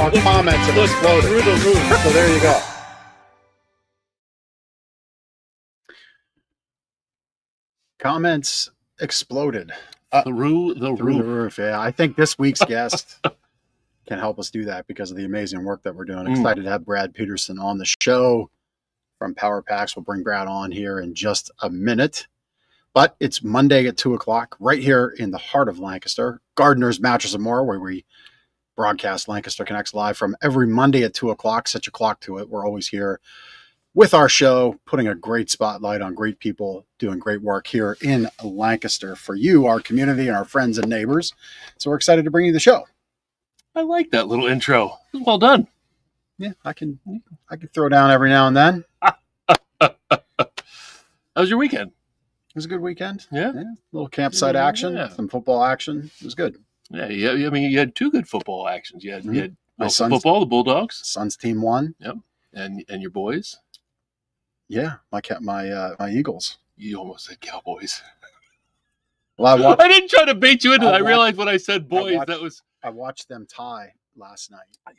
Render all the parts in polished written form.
our comments have exploded through the roof. So there you go. Comments exploded Through the roof. Yeah, I think this week's guest can help us do that because of the amazing work that we're doing. Excited to have Brad Peterson on the show from Power Packs. We'll bring Brad on here in just a minute. But it's Monday at 2 o'clock right here in the heart of Lancaster. Gardener's Mattress and More, where we broadcast Lancaster Connects live from every Monday at 2 o'clock. Set your clock to it. We're always here with our show, putting a great spotlight on great people doing great work here in Lancaster for you, our community, and our friends and neighbors. So we're excited to bring you the show. I like that little intro. Well done. Yeah, I can throw down every now and then. How was your weekend? It was a good weekend. Yeah. A little campsite action, some football action. It was good. Yeah, I mean, you had two good football actions. You had My Wilson son's football, the Bulldogs. Son's team won. Yep. And your boys? Yeah, my Eagles. You almost said Cowboys. Well, I didn't try to bait you into it. I realized when I said boys, I watched them tie last night.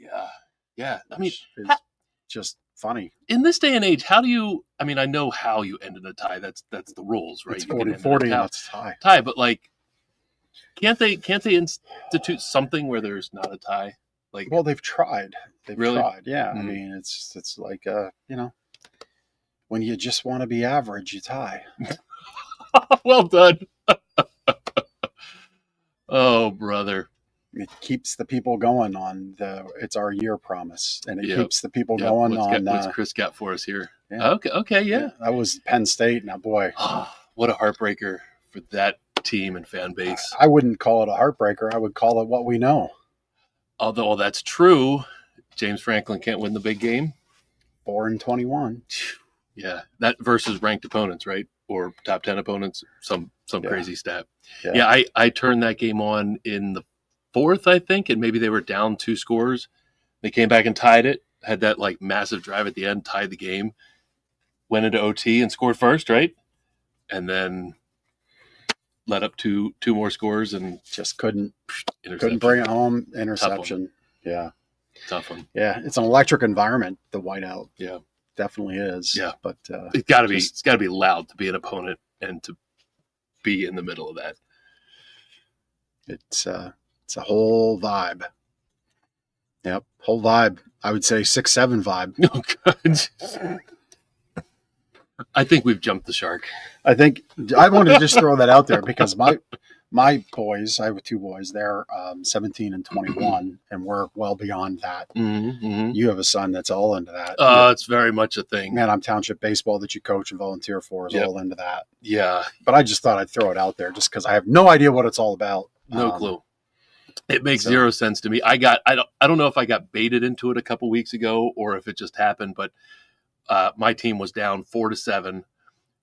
Yeah. I mean, it's just funny. In this day and age, how do you? I mean, I know how you end in a tie. That's the rules, right? It's 40-40, and that's a tie. But like, can't they institute something where there's not a tie? Like, well, they've tried. Really? Tried. Yeah. I mean, it's like when you just want to be average, you tie. Well done. Oh, brother. It keeps the people going on it's our year promise, and it keeps the people going on. What's Chris got for us here? Yeah. Okay, yeah. That was Penn State. Now, boy, what a heartbreaker for that team and fan base. I wouldn't call it a heartbreaker. I would call it what we know. Although that's true, James Franklin can't win the big game. 4-21. Yeah, that versus ranked opponents, right? Or top 10 opponents, some crazy stat. Yeah, I turned that game on in the fourth, I think, and maybe they were down 2 scores. They came back and tied it, had that like massive drive at the end, tied the game, went into OT and scored first, right? And then led up to 2 more scores and just couldn't bring it home. Interception. Yeah. Tough one. Yeah, it's an electric environment, the whiteout. Yeah. Definitely is. Yeah. But it's gotta be loud to be an opponent and to be in the middle of that. It's a whole vibe. Yep, whole vibe. I would say 6-7 vibe. Oh God. I think we've jumped the shark. I wanted to just throw that out there because my boys, I have 2 boys, they're 17 and 21, and we're well beyond that. Mm-hmm. You have a son that's all into that. It's very much a thing. Man, I'm Township Baseball that you coach and volunteer for is all into that. Yeah. But I just thought I'd throw it out there just because I have no idea what it's all about. No clue. It makes zero sense to me. I don't know if I got baited into it a couple weeks ago or if it just happened, but my team was down 4-7.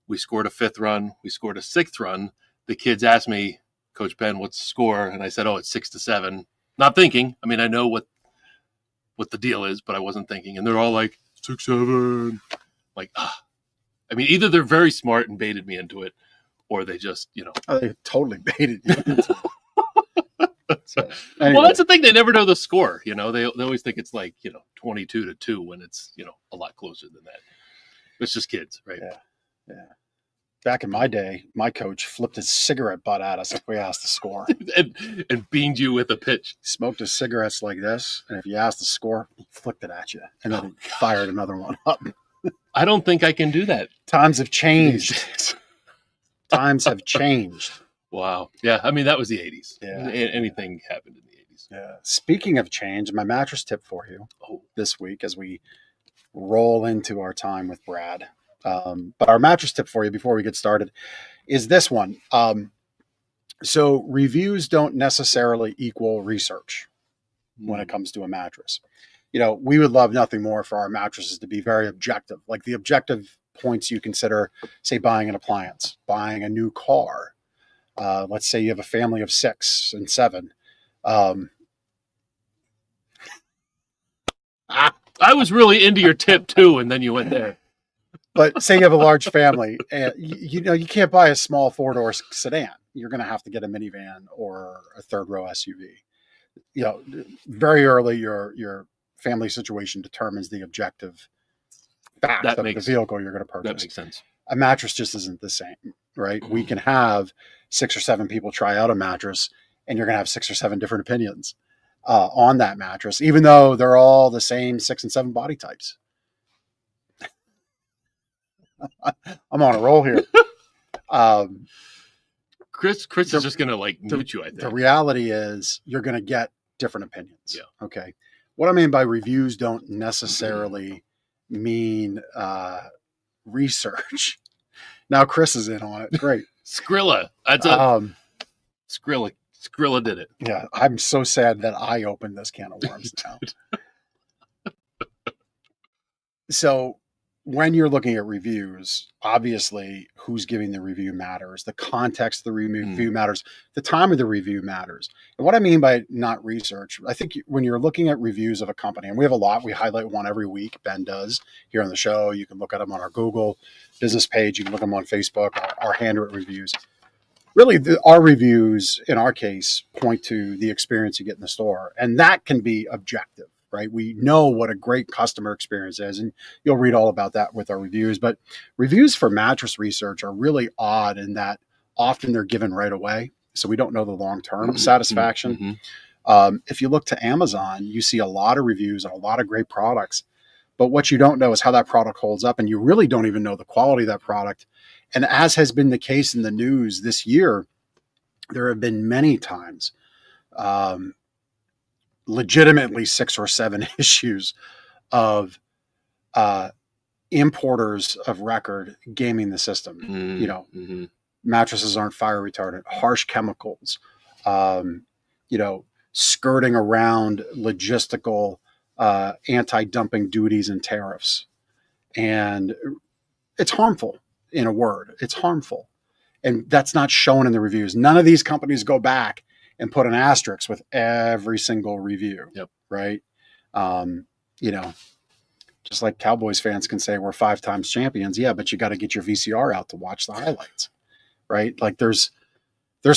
We scored a 5th run. We scored a 6th run. The kids asked me, Coach Ben, what's the score? And I said, it's 6-7. Not thinking. I mean, I know what the deal is, but I wasn't thinking. And they're all like, 6-7. Like, I mean, either they're very smart and baited me into it, or they just, they totally baited you into it. So, anyway. Well, that's the thing. They never know the score. They always think it's like 22-2 when it's a lot closer than that. It's just kids, right? Yeah. Back in my day, my coach flipped his cigarette butt at us if we asked the score, and beamed you with a pitch. He smoked his cigarettes like this, and if you asked the score, he flicked it at you, and then he fired another one up. I don't think I can do that. Times have changed. Times have changed. Wow. Yeah. I mean, that was the 80s. Yeah. Anything happened in the 80s. Yeah. Speaking of change, my mattress tip for you this week as we roll into our time with Brad. But our mattress tip for you before we get started is this one. So reviews don't necessarily equal research when it comes to a mattress. We would love nothing more for our mattresses to be very objective, like the objective points you consider, say, buying an appliance, buying a new car. Let's say you have a family of 6 and 7. I was really into your tip too, and then you went there. But say you have a large family, and you can't buy a small 4-door sedan. You're going to have to get a minivan or a 3rd-row SUV. very early, your family situation determines the objective fact of the vehicle you're going to purchase. That makes sense. A mattress just isn't the same, right? We can have 6 or 7 people try out a mattress, and you're going to have 6 or 7 different opinions on that mattress, even though they're all the same 6 and 7 body types. I'm on a roll here. Chris is just going to mute you, I think. The reality is you're going to get different opinions. Yeah. Okay. What I mean by reviews don't necessarily mean research. Now Chris is in on it. Great. Skrilla. That's a Skrilla. Skrilla did it. Yeah. I'm so sad that I opened this can of worms now. So when you're looking at reviews, obviously who's giving the review matters. The context of the review matters. The time of the review matters. And what I mean by not research, I think when you're looking at reviews of a company, and we have a lot, we highlight one every week. Ben does here on the show. You can look at them on our Google business page. You can look at them on Facebook, our handwritten reviews. Really, our reviews, in our case, point to the experience you get in the store. And that can be objective. Right? We know what a great customer experience is, and you'll read all about that with our reviews. But reviews for mattress research are really odd in that often they're given right away. So we don't know the long-term satisfaction. If you look to Amazon, you see a lot of reviews on a lot of great products. But what you don't know is how that product holds up, and you really don't even know the quality of that product. And as has been the case in the news this year, there have been many times legitimately 6 or 7 issues of importers of record gaming the system. Mattresses aren't fire retardant, harsh chemicals, skirting around logistical anti-dumping duties and tariffs. And it's harmful. In a word, it's harmful. And that's not shown in the reviews. None of these companies go back and put an asterisk with every single review. Yep. Right. Just like Cowboys fans can say we're 5 times champions. Yeah, but you got to get your VCR out to watch the highlights. Right. Like there's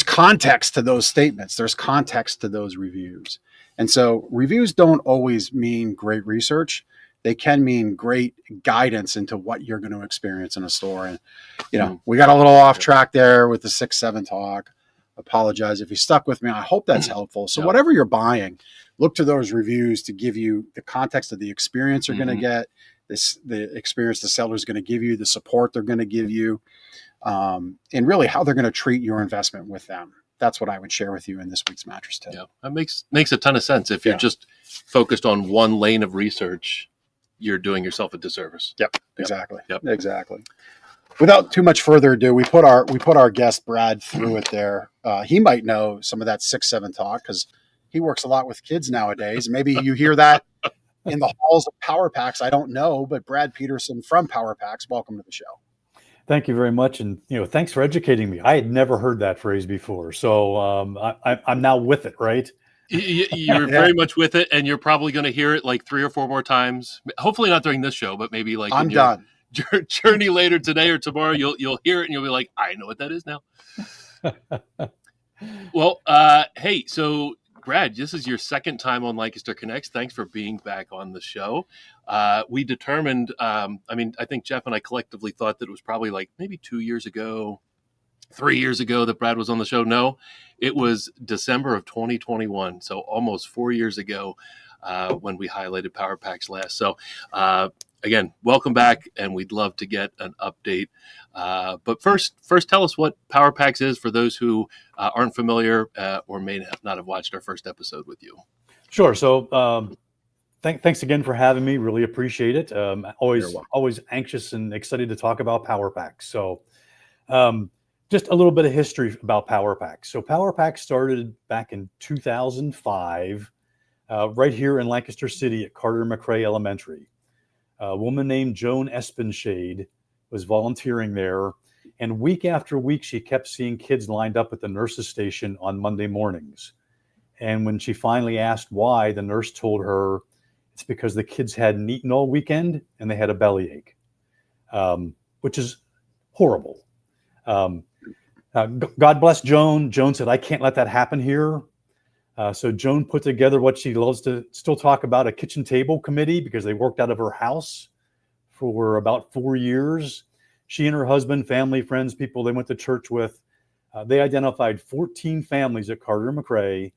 context to those statements. There's context to those reviews. And so reviews don't always mean great research. They can mean great guidance into what you're going to experience in a store. And, we got a little off track there with the 6-7 talk. Apologize if you stuck with me. I hope that's helpful. So whatever you're buying, look to those reviews to give you the context of the experience you're going to get, the experience the seller's going to give you, the support they're going to give you, and really how they're going to treat your investment with them. That's what I would share with you in this week's mattress tip. Yeah, that makes a ton of sense. If you're just focused on one lane of research, you're doing yourself a disservice. Yep, exactly. Exactly. Without too much further ado, we put our guest Brad through it there. He might know some of that 6-7 talk because he works a lot with kids nowadays. Maybe you hear that in the halls of Power Packs. I don't know, but Brad Peterson from Power Packs, welcome to the show. Thank you very much, and thanks for educating me. I had never heard that phrase before, so I'm now with it, right? You're very much with it, and you're probably going to hear it like 3 or 4 more times. Hopefully not during this show, but maybe like I'm done. Journey later today or tomorrow, you'll hear it and you'll be like, I know what that is now. Well, hey, so Brad, this is your second time on Lancaster Connects. Thanks for being back on the show. We determined, I think Jeff and I collectively thought that it was probably like maybe 2 years ago, 3 years ago that Brad was on the show. No, it was December of 2021. So almost 4 years ago when we highlighted Power Packs last. So again, welcome back, and we'd love to get an update. But first, tell us what Power Packs is for those who aren't familiar or may not have watched our first episode with you. Sure. So thanks again for having me. Really appreciate it. Always anxious and excited to talk about Power Packs. So just a little bit of history about Power Packs. So Power Packs started back in 2005 right here in Lancaster City at Carter McRae Elementary. A woman named Joan Espenshade was volunteering there, and week after week, she kept seeing kids lined up at the nurse's station on Monday mornings. And when she finally asked why, the nurse told her it's because the kids hadn't eaten all weekend and they had a bellyache, which is horrible. God bless Joan. Joan said, I can't let that happen here. So Joan put together what she loves to still talk about, a kitchen table committee, because they worked out of her house for about 4 years. She and her husband, family, friends, people they went to church with, they identified 14 families at Carter and McRae,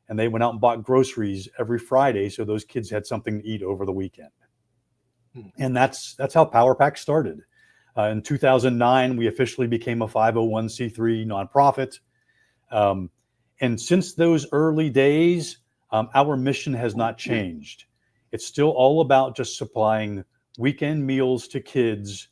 and they went out and bought groceries every Friday so those kids had something to eat over the weekend. And that's how Power Pack started. In 2009, we officially became a 501c3 nonprofit. And since those early days, our mission has not changed. It's still all about just supplying weekend meals to kids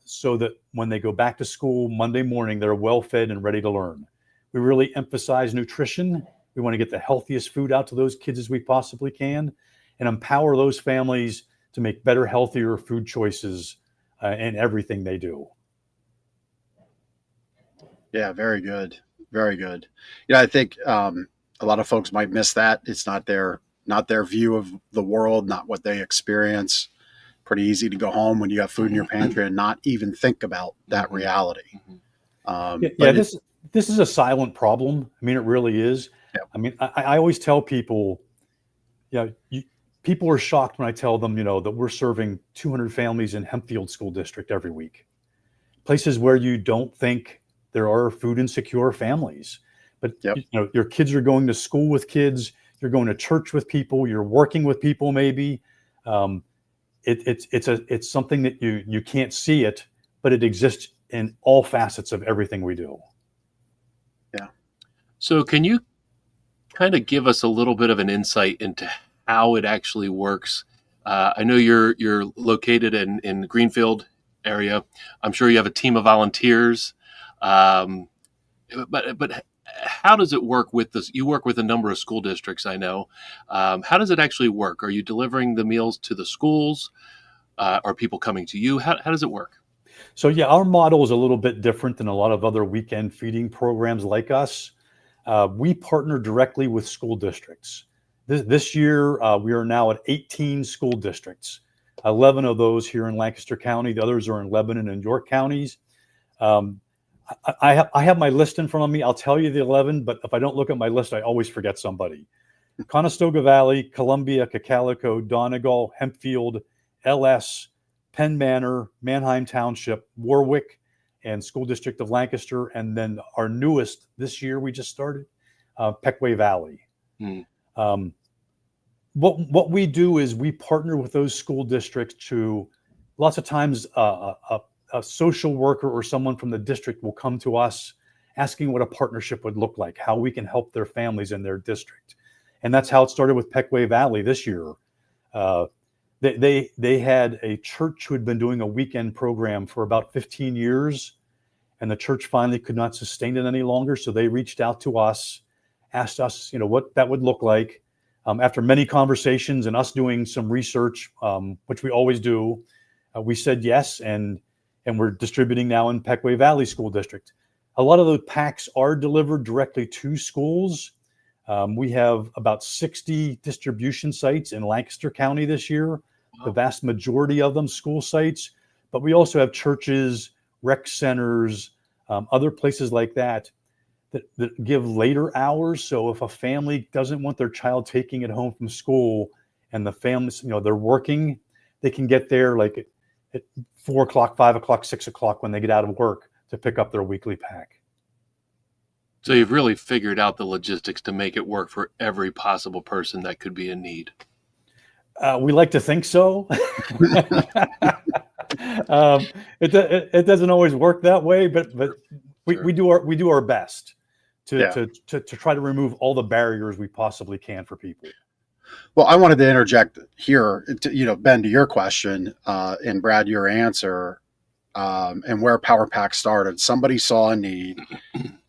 so that when they go back to school Monday morning, they're well fed and ready to learn. We really emphasize nutrition. We want to get the healthiest food out to those kids as we possibly can and empower those families to make better, healthier food choices in everything they do. Yeah, very good. Very good. I think a lot of folks might miss that. It's not their view of the world, not what they experience. Pretty easy to go home when you have food in your pantry and not even think about that reality. This is a silent problem. I mean, it really is. Yeah. I mean, I always tell people, people are shocked when I tell them, that we're serving 200 families in Hempfield School District every week. Places where you don't think there are food insecure families, but your kids are going to school with kids, you're going to church with people, you're working with people maybe. It's something that you can't see it, but it exists in all facets of everything we do. Yeah. So can you kind of give us a little bit of an insight into how it actually works? I know you're located in Greenfield area. I'm sure you have a team of volunteers. But how does it work with this? You work with a number of school districts, I know. How does it actually work? Are you delivering the meals to the schools? Are people coming to you? How does it work? So our model is a little bit different than a lot of other weekend feeding programs like us. We partner directly with school districts. This year, we are now at 18 school districts, 11 of those here in Lancaster County. The others are in Lebanon and York counties. I have my list in front of me. I'll tell you the 11, but if I don't look at my list, I always forget somebody. Conestoga Valley, Columbia, Cocalico, Donegal, Hempfield, LS, Penn Manor, Manheim Township, Warwick, and School District of Lancaster. And then our newest this year, we just started, Pequay Valley. What we do is we partner with those school districts to, lots of times a social worker or someone from the district will come to us asking what a partnership would look like, how we can help their families in their district. And that's how it started with Pequay Valley this year. They had a church who had been doing a weekend program for about 15 years, and the church finally could not sustain it any longer. So they reached out to us, asked us, what that would look like. After many conversations and us doing some research, which we always do, we said yes, and we're distributing now in Pequay Valley School District. A lot of the packs are delivered directly to schools. We have about 60 distribution sites in Lancaster County this year, the vast majority of them school sites, but we also have churches, rec centers, other places like that give later hours. So if a family doesn't want their child taking it home from school and the families, they're working, they can get there like at 4 o'clock, 5 o'clock, 6 o'clock when they get out of work to pick up their weekly pack. So you've really figured out the logistics to make it work for every possible person that could be in need. We like to think so. It doesn't always work that way, but we, sure. we do our best to try to remove all the barriers we possibly can for people. Well, I wanted to interject here, Ben, to your question, and Brad, your answer, and where Power Pack started. Somebody saw a need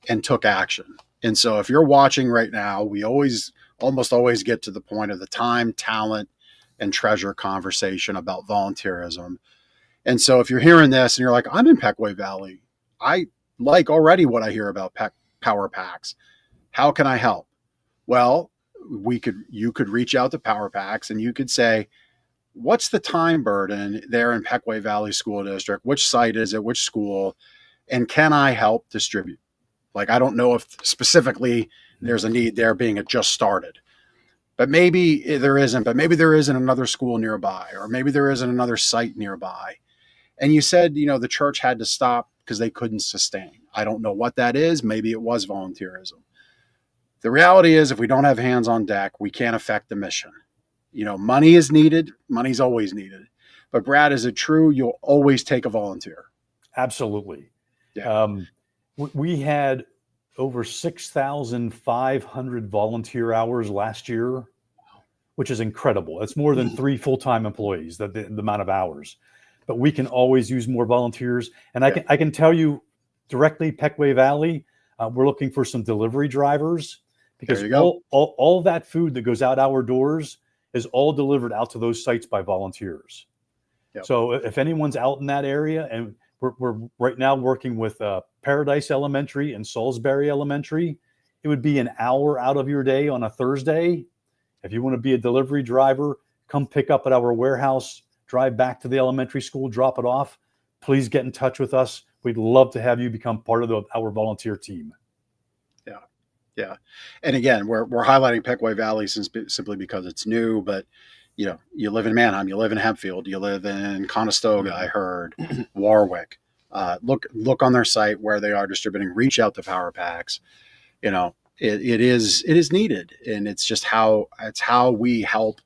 and took action. And so if you're watching right now, we almost always get to the point of the time, talent, and treasure conversation about volunteerism. And so if you're hearing this and you're like, I'm in Pequay Valley, I like already what I hear about Power Packs. How can I help? Well, you could reach out to Power Packs and you could say, what's the time burden there in Pequay Valley School District? Which site is it? Which school? And can I help distribute? Like, I don't know if specifically there's a need there being it just started. But maybe there isn't, another school nearby, or maybe there isn't another site nearby. And you said, the church had to stop because they couldn't sustain. I don't know what that is. Maybe it was volunteerism. The reality is, if we don't have hands on deck, we can't affect the mission. Money is needed. Money's always needed. But Brad, is it true you'll always take a volunteer? Absolutely. Yeah. We had over 6,500 volunteer hours last year, which is incredible. It's more than 3 full-time employees, the amount of hours. But we can always use more volunteers. And I can tell you directly, Peckway Valley, we're looking for some delivery drivers, because all that food that goes out our doors is all delivered out to those sites by volunteers. Yep. So if anyone's out in that area, and we're right now working with Paradise Elementary and Salisbury Elementary, it would be an hour out of your day on a Thursday. If you want to be a delivery driver, come pick up at our warehouse, drive back to the elementary school, drop it off. Please get in touch with us. We'd love to have you become part of our volunteer team. Yeah. And again, we're highlighting Peckway Valley simply because it's new, but you live in Manheim, you live in Hempfield, you live in Conestoga, I heard, Warwick. Look on their site where they are distributing, reach out to Power Packs. It is needed. And it's just how we help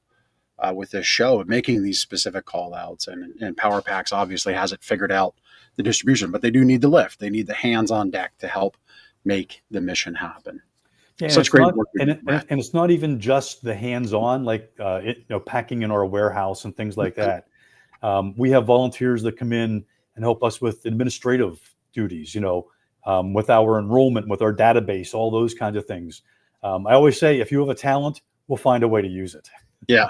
with this show, making these specific call outs, and Power Packs obviously hasn't figured out the distribution, but they do need the lift. They need the hands on deck to help make the mission happen. Yeah, such great work. And it's not even just the hands-on, like packing in our warehouse and things like that. We have volunteers that come in and help us with administrative duties, with our enrollment, with our database, all those kinds of things. I always say, if you have a talent, we'll find a way to use it. Yeah.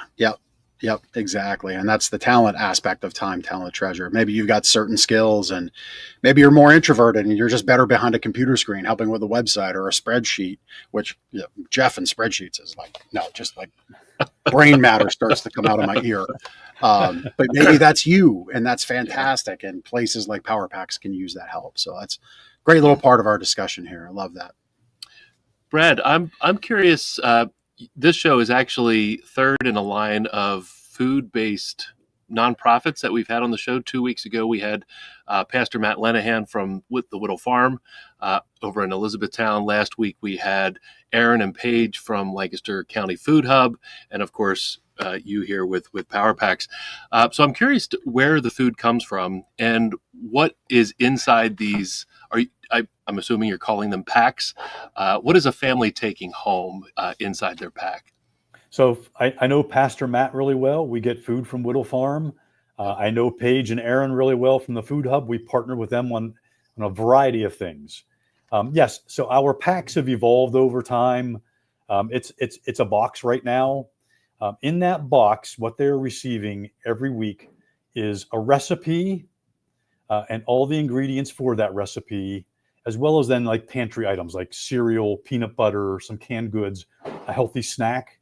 Yep, exactly. And that's the talent aspect of time, talent, treasure. Maybe you've got certain skills, and maybe you're more introverted and you're just better behind a computer screen helping with a website or a spreadsheet, which Jeff and spreadsheets is just like brain matter starts to come out of my ear. But maybe that's you, and that's fantastic. And places like Power Packs can use that help. So that's a great little part of our discussion here. I love that. Brad, I'm curious. This show is actually third in a line of food-based nonprofits that we've had on the show. 2 weeks ago, we had Pastor Matt Lenahan from the Whittle Farm over in Elizabethtown. Last week, we had Aaron and Paige from Lancaster County Food Hub, and of course, you here with Power Packs. So I'm curious where the food comes from and what is inside these. I'm assuming you're calling them packs. What is a family taking home inside their pack? So I know Pastor Matt really well. We get food from Whittle Farm. I know Paige and Aaron really well from the Food Hub. We partner with them on a variety of things. Yes, so our packs have evolved over time. It's a box right now. In that box, what they're receiving every week is a recipe and all the ingredients for that recipe, as well as then like pantry items like cereal, peanut butter, some canned goods, a healthy snack.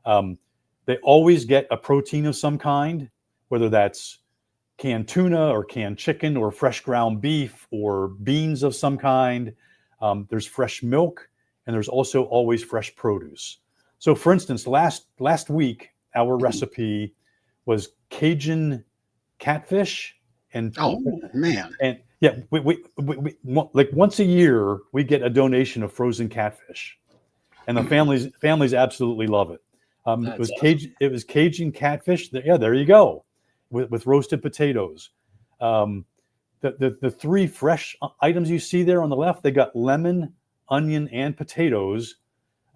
They always get a protein of some kind, whether that's canned tuna or canned chicken or fresh ground beef or beans of some kind. There's fresh milk, and there's also always fresh produce. So for instance, last week, our recipe was Cajun catfish. And yeah, we like once a year we get a donation of frozen catfish, and the families absolutely love it. It was Cajun catfish. Yeah, there you go, with roasted potatoes. The 3 fresh items you see there on the left, they got lemon, onion, and potatoes.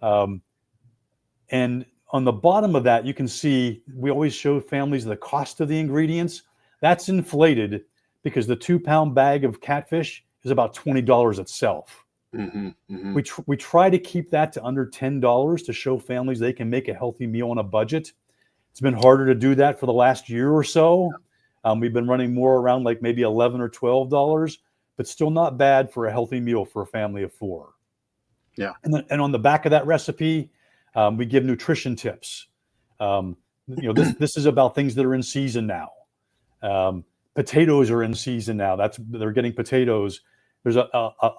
And on the bottom of that, you can see we always show families the cost of the ingredients. That's inflated because the 2-pound bag of catfish is about $20 itself. Mm-hmm, mm-hmm. We try to keep that to under $10 to show families they can make a healthy meal on a budget. It's been harder to do that for the last year or so. We've been running more around like maybe $11 or $12, but still not bad for a healthy meal for a family of 4. Yeah. And on the back of that recipe, we give nutrition tips. This is about things that are in season now. Potatoes are in season now. They're getting potatoes there's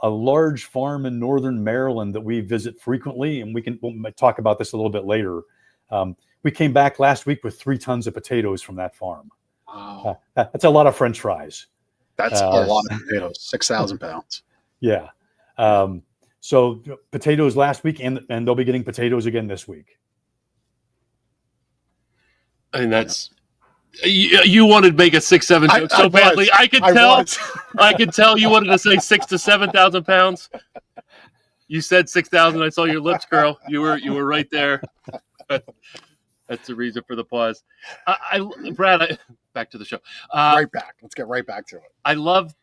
a large farm in northern Maryland that we visit frequently, and we'll talk about this a little bit later. We came back last week with 3 tons of potatoes from that farm. Wow. That's a lot of French fries. That's a lot of potatoes, 6,000 pounds. Yeah. So potatoes last week, and they'll be getting potatoes again this week. And that's you wanted to make a 6-7 joke so badly. I could tell. I could tell you wanted to say 6,000 to 7,000 pounds. You said 6,000. I saw your lips, girl. You were right there. That's the reason for the pause. Brad, back to the show. Right back. Let's get right back to it. I love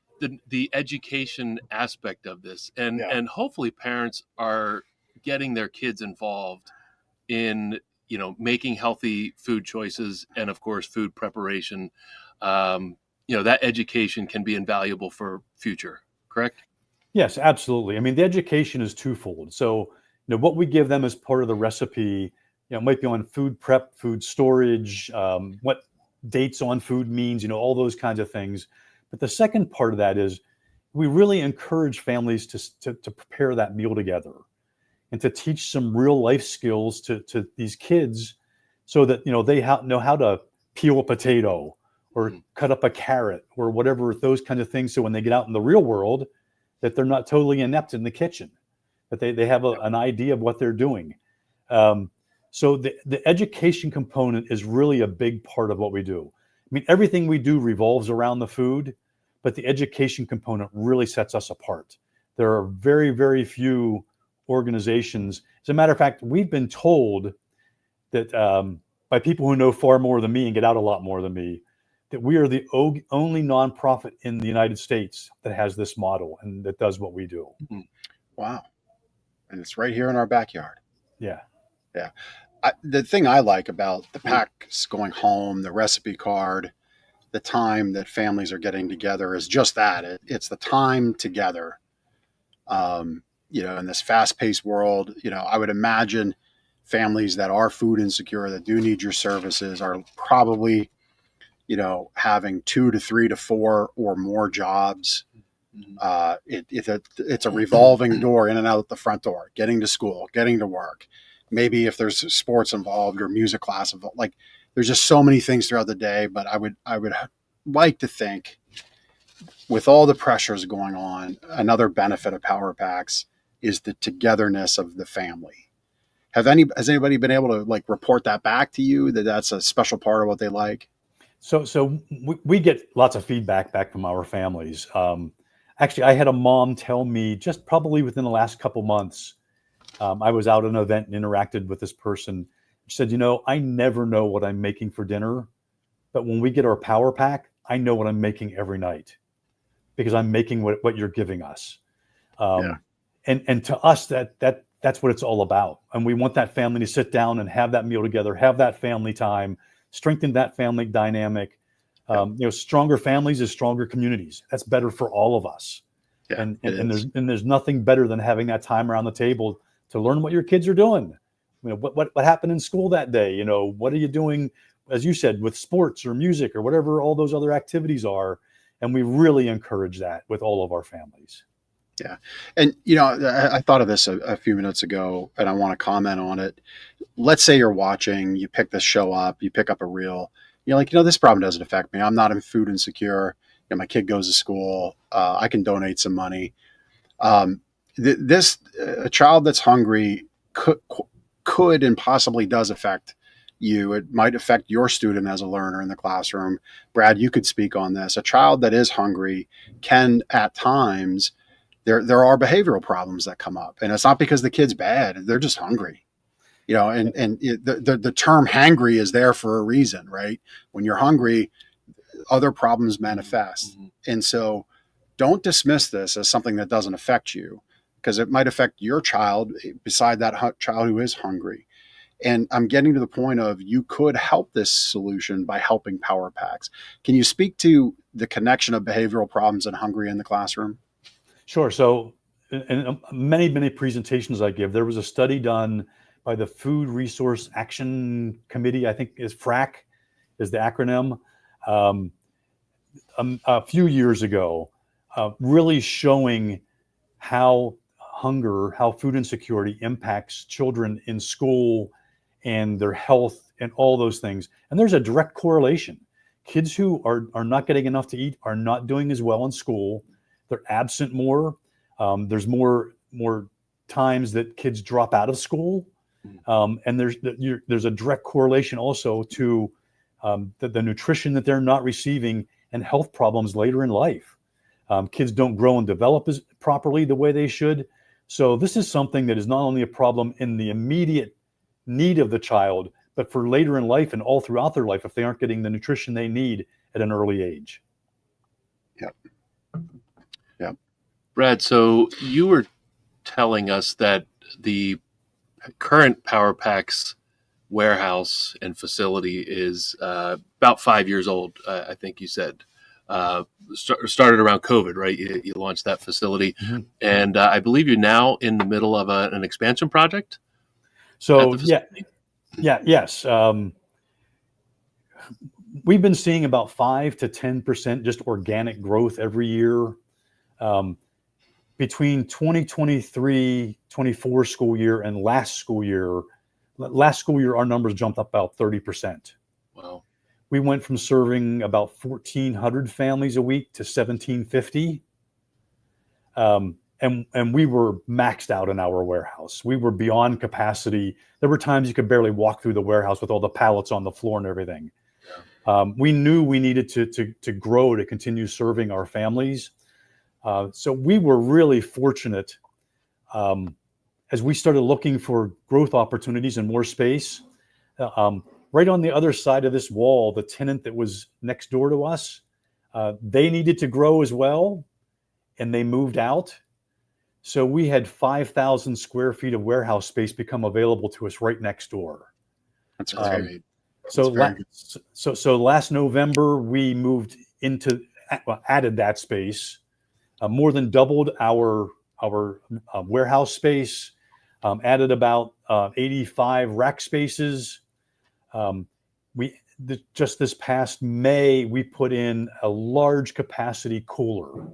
the education aspect of this, and hopefully parents are getting their kids involved in making healthy food choices, and of course food preparation. That education can be invaluable for future. Correct? Yes, absolutely. I mean, the education is twofold. So what we give them as part of the recipe, might be on food prep, food storage, what dates on food means, all those kinds of things. But the second part of that is we really encourage families to prepare that meal together and to teach some real life skills to these kids so that, they know how to peel a potato or cut up a carrot or whatever, those kinds of things. So when they get out in the real world, that they're not totally inept in the kitchen, that they have an idea of what they're doing. So the education component is really a big part of what we do. I mean, everything we do revolves around the food, but the education component really sets us apart. There are very, very few organizations. As a matter of fact, we've been told that by people who know far more than me and get out a lot more than me, that we are the only nonprofit in the United States that has this model and that does what we do. Wow. And it's right here in our backyard. Yeah. Yeah. The thing I like about the packs going home, the recipe card, the time that families are getting together is just that. It's the time together. In this fast-paced world, I would imagine families that are food insecure, that do need your services, are probably, having 2 to 3 to 4 or more jobs. It's a revolving door in and out the front door, getting to school, getting to work. Maybe if there's sports involved or music class involved, like there's just so many things throughout the day. But I would like to think, with all the pressures going on, another benefit of Power Packs is the togetherness of the family. Has anybody been able to report that back to you, that that's a special part of what they like? So we get lots of feedback back from our families. Actually, I had a mom tell me just probably within the last couple months, I was out at an event and interacted with this person. She said, I never know what I'm making for dinner, but when we get our Power Pack, I know what I'm making every night because I'm making what you're giving us. And to us, that's what it's all about. And we want that family to sit down and have that meal together, have that family time, strengthen that family dynamic. Stronger families is stronger communities. That's better for all of us. Yeah, and there's nothing better than having that time around the table to learn what your kids are doing. What happened in school that day? What are you doing, as you said, with sports or music or whatever all those other activities are? And we really encourage that with all of our families. Yeah. And, I thought of this a few minutes ago, and I want to comment on it. Let's say you're watching, you pick this show up, you pick up a reel. You're like, this problem doesn't affect me. I'm not in food insecure. My kid goes to school. I can donate some money. A child that's hungry could and possibly does affect you. It might affect your student as a learner in the classroom. Brad, you could speak on this. A child that is hungry can, at times, there are behavioral problems that come up, and it's not because the kid's bad. They're just hungry. The term hangry is there for a reason, right? When you're hungry, other problems manifest. And so don't dismiss this as something that doesn't affect you, because it might affect your child beside that child who is hungry. And I'm getting to the point of, you could help this solution by helping Power Packs. Can you speak to the connection of behavioral problems and hungry in the classroom? Sure. So in many, many presentations I give, there was a study done by the Food Resource Action Committee, I think is FRAC is the acronym. A few years ago, really showing how how food insecurity impacts children in school and their health and all those things. And there's a direct correlation. Kids who are not getting enough to eat are not doing as well in school. They're absent more. There's more times that kids drop out of school. And there's a direct correlation also to the nutrition that they're not receiving and health problems later in life. Kids don't grow and develop properly the way they should. So this is something that is not only a problem in the immediate need of the child, but for later in life and all throughout their life if they aren't getting the nutrition they need at an early age. Yep. Brad, so you were telling us that the current Power Packs warehouse and facility is about 5 years old, I think you said. Started around COVID, right? You launched that facility. Mm-hmm. And I believe you're now in the middle of an expansion project? So, yes. We've been seeing about 5 to 10% just organic growth every year. Between 2023-24 school year and last school year, our numbers jumped up about 30%. Wow. We went from serving about 1,400 families a week to 1,750. And we were maxed out in our warehouse. We were beyond capacity. There were times you could barely walk through the warehouse with all the pallets on the floor and everything. We knew we needed to grow to continue serving our families. So we were really fortunate as we started looking for growth opportunities and more space. Right on the other side of this wall, the tenant that was next door to us, they needed to grow as well, and they moved out. So we had 5,000 square feet of warehouse space become available to us right next door. That's great. So last November, we moved added that space, more than doubled our warehouse space, added about 85 rack spaces. Just this past May, we put in a large capacity cooler.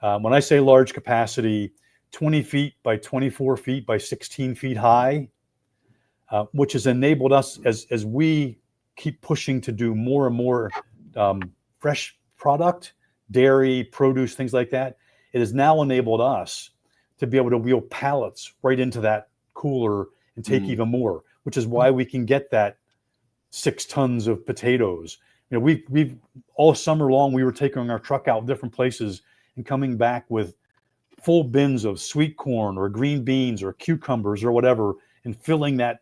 When I say large capacity, 20 feet by 24 feet by 16 feet high, which has enabled us as we keep pushing to do more and more fresh product, dairy, produce, things like that. It has now enabled us to be able to wheel pallets right into that cooler and take even more, which is why we can get that 6 tons of potatoes. We've all summer long, we were taking our truck out different places and coming back with full bins of sweet corn or green beans or cucumbers or whatever, and filling that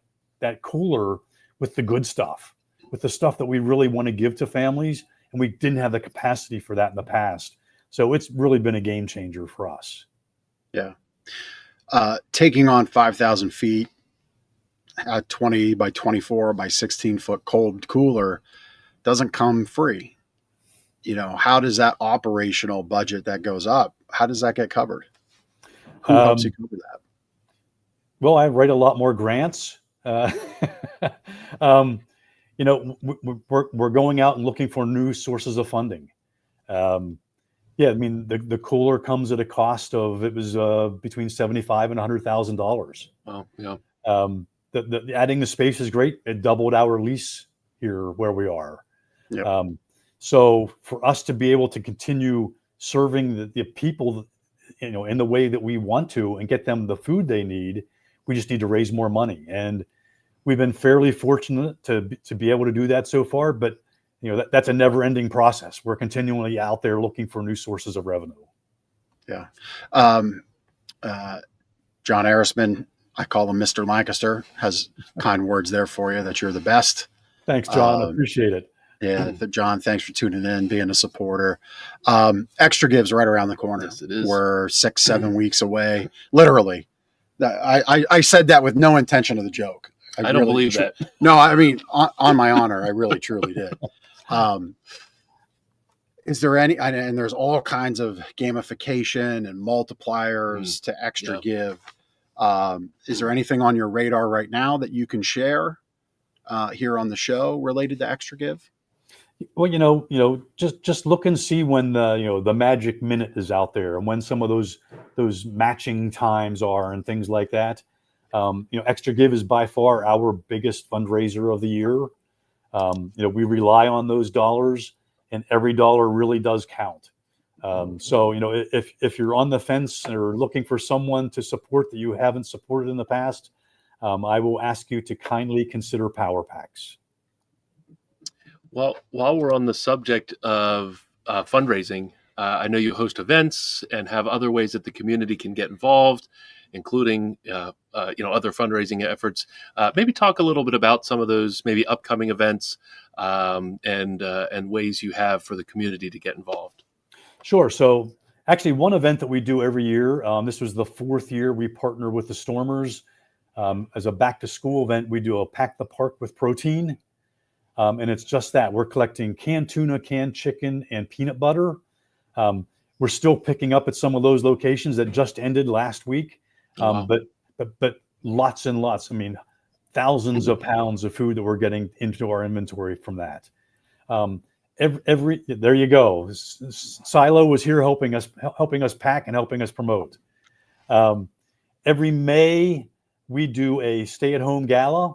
cooler with the good stuff, with the stuff that we really want to give to families. And we didn't have the capacity for that in the past. So it's really been a game changer for us. Yeah. Taking on 5,000 feet, a 20 by 24 by 16 foot cold cooler doesn't come free. How does that operational budget that goes up, how does that get covered? Who helps you cover that? Well, I write a lot more grants. We're going out and looking for new sources of funding. The cooler comes at a cost of, it was between $75,000 and $100,000. Wow. Yeah. The adding the space is great. It doubled our lease here where we are. Yep. So for us to be able to continue serving the people, in the way that we want to and get them the food they need, we just need to raise more money. And we've been fairly fortunate to be able to do that so far, but that's a never-ending process. We're continually out there looking for new sources of revenue. Yeah. John Arisman, I call him Mr. Lancaster, has kind words there for you that you're the best. Thanks, John. I appreciate it. Yeah, John, thanks for tuning in, being a supporter. Extra Give's right around the corner. Yes, it is. We're 6-7 weeks away, literally. I said that with no intention of the joke. I don't believe that. No, I mean, on my honor, I really, truly did. Is there any, and there's all kinds of gamification and multipliers to Extra Give. Is there anything on your radar right now that you can share here on the show related to Extra Give? Well, just look and see when the magic minute is out there, and when some of those matching times are, and things like that. Extra Give is by far our biggest fundraiser of the year. We rely on those dollars, and every dollar really does count. So if you're on the fence or looking for someone to support that you haven't supported in the past, I will ask you to kindly consider Power Packs. Well, while we're on the subject of fundraising, I know you host events and have other ways that the community can get involved, including other fundraising efforts. Maybe talk a little bit about some of those maybe upcoming events and ways you have for the community to get involved. Sure. So actually, one event that we do every year. This was the 4th year we partner with the Stormers as a back to school event. We do a Pack the Park with Protein. And it's just that we're collecting canned tuna, canned chicken, and peanut butter. We're still picking up at some of those locations that just ended last week. Wow. But lots and lots. I mean, thousands of pounds of food that we're getting into our inventory from that. There you go. Silo was here helping us pack and helping us promote. Every May we do a stay-at-home gala.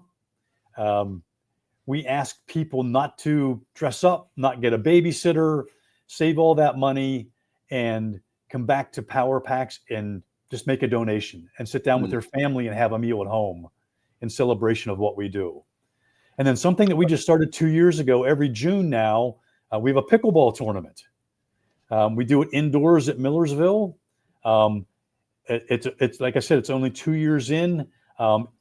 We ask people not to dress up, not get a babysitter, save all that money, and come back to Power Packs and just make a donation and sit down with their family and have a meal at home in celebration of what we do. And then something that we just started 2 years ago, every June now, we have a pickleball tournament. We do it indoors at Millersville. It's like I said, it's only 2 years in.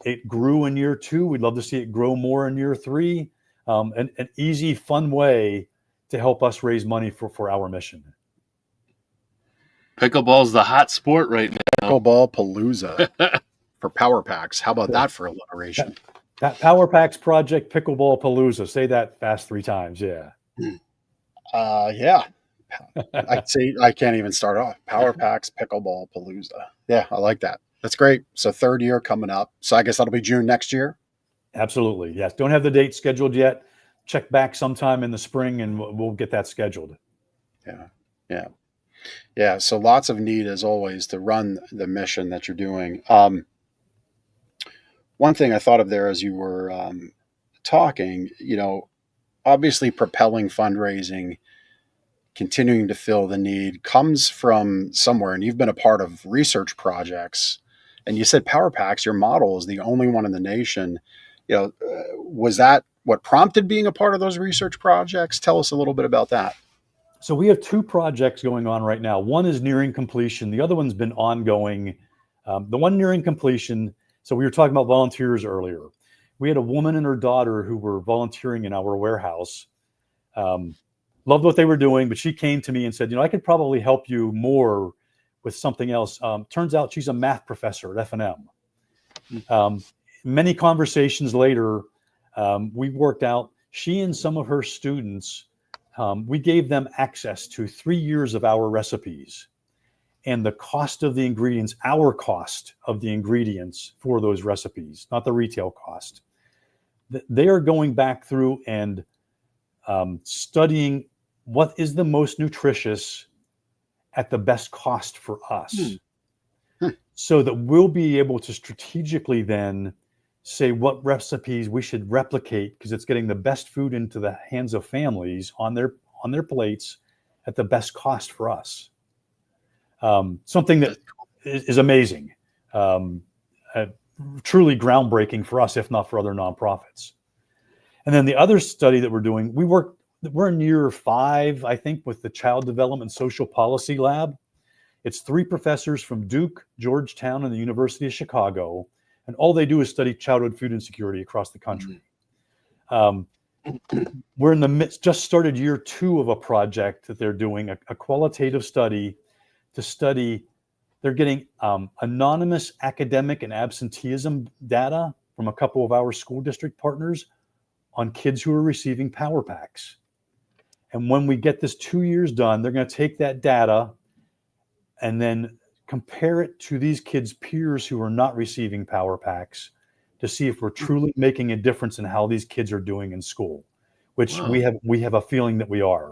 It grew in year 2. We'd love to see it grow more in year 3. An easy, fun way to help us raise money for our mission. Pickleball's the hot sport right now. Pickleball Palooza for Power Packs. How about that for alliteration? That Power Packs Project Pickleball Palooza. Say that fast 3 times. Yeah. Yeah. I'd say I can't even start off. Power Packs Pickleball Palooza. Yeah, I like that. That's great. So 3rd year coming up. So I guess that'll be June next year. Absolutely. Yes. Don't have the date scheduled yet. Check back sometime in the spring and we'll get that scheduled. Yeah. So lots of need as always to run the mission that you're doing. One thing I thought of there as you were talking, obviously propelling fundraising, continuing to fill the need comes from somewhere. And you've been a part of research projects. And you said Power Packs, your model is the only one in the nation. Was that what prompted being a part of those research projects? Tell us a little bit about that. So we have 2 projects going on right now. One is nearing completion. The other one's been ongoing. The one nearing completion. So we were talking about volunteers earlier. We had a woman and her daughter who were volunteering in our warehouse. Loved what they were doing, but she came to me and said, I could probably help you more with something else. Turns out she's a math professor at F&M. Many conversations later, we worked out she and some of her students, we gave them access to 3 years of our recipes. And the cost of the ingredients, our cost of the ingredients for those recipes, not the retail cost, they are going back through and studying what is the most nutritious at the best cost for us. So that we'll be able to strategically then say what recipes we should replicate because it's getting the best food into the hands of families on their plates at the best cost for us. Something that is amazing, truly groundbreaking for us, if not for other nonprofits. And then the other study that we're doing, we're in year 5, I think, with the Child Development Social Policy Lab. It's 3 professors from Duke, Georgetown, and the University of Chicago, and all they do is study childhood food insecurity across the country. We're in the midst, just started year 2 of a project that they're doing, a qualitative study to study. They're getting anonymous academic and absenteeism data from a couple of our school district partners on kids who are receiving Power Packs. And when we get this 2 years done, they're going to take that data and then compare it to these kids' peers who are not receiving Power Packs to see if we're truly making a difference in how these kids are doing in school. which Wow. we have a feeling that we are.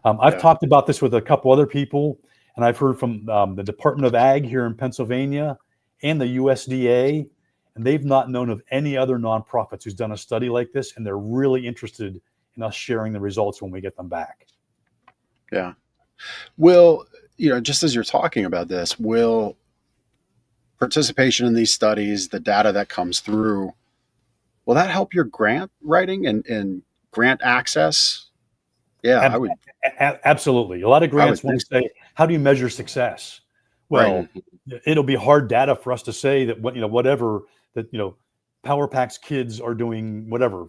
I've talked about this with a couple other people, and I've heard from the Department of Ag here in Pennsylvania and the USDA, and they've not known of any other nonprofits who's done a study like this, and they're really interested in us sharing the results when we get them back. Yeah. Will, just as you're talking about this, will participation in these studies, the data that comes through, will that help your grant writing and grant access? Yeah, I would. Absolutely. A lot of grants want to say, how do you measure success? Well, it'll be hard data for us to say that whatever that PowerPack's kids are doing, whatever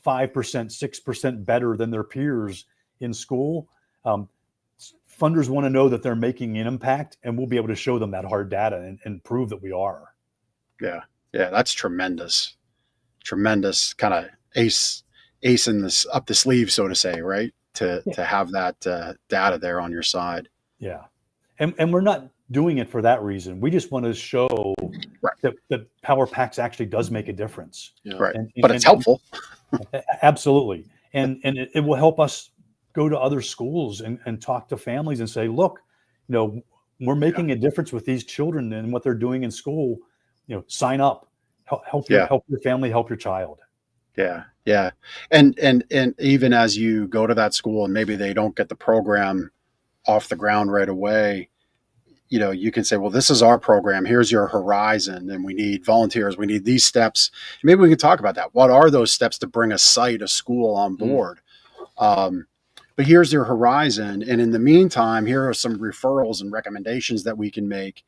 5%, 6% better than their peers in school. Funders want to know that they're making an impact, and we'll be able to show them that hard data and prove that we are. Yeah, that's tremendous kind of ace in this up the sleeve, so to say, right? To have that data there on your side. Yeah, and we're not doing it for that reason. We just want to show that PowerPacks actually does make a difference. Yeah. Right, but it's helpful. Absolutely, and it will help us go to other schools and talk to families and say, look, we're making a difference with these children and what they're doing in school. Sign up, help your family, help your child. Yeah. And even as you go to that school and maybe they don't get the program off the ground right away, you can say, well, this is our program. Here's your horizon, and we need volunteers. We need these steps. Maybe we can talk about that. What are those steps to bring a school on board? But here's your horizon. And in the meantime, here are some referrals and recommendations that we can make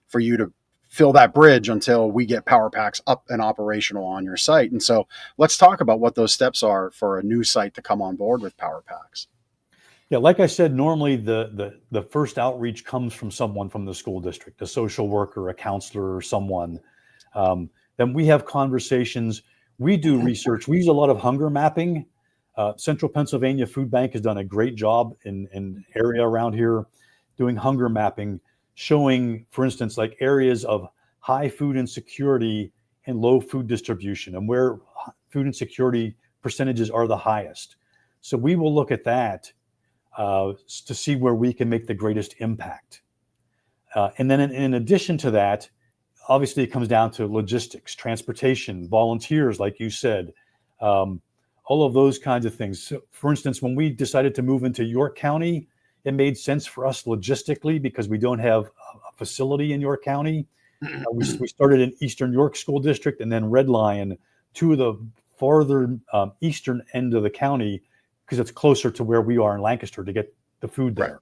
for you to fill that bridge until we get PowerPacks up and operational on your site. And so let's talk about what those steps are for a new site to come on board with PowerPacks. Yeah, like I said, normally the first outreach comes from someone from the school district, a social worker, a counselor, or someone. Then we have conversations. We do research. We use a lot of hunger mapping. Central Pennsylvania Food Bank has done a great job in area around here doing hunger mapping, showing, for instance, like areas of high food insecurity and low food distribution, and where food insecurity percentages are the highest. So we will look at that to see where we can make the greatest impact. And then in addition to that, obviously it comes down to logistics, transportation, volunteers, like you said, all of those kinds of things. So, for instance, when we decided to move into York County, it made sense for us logistically because we don't have a facility in York County. We started in Eastern York School District and then Red Lion, two of the farther eastern end of the county, because it's closer to where we are in Lancaster to get the food there.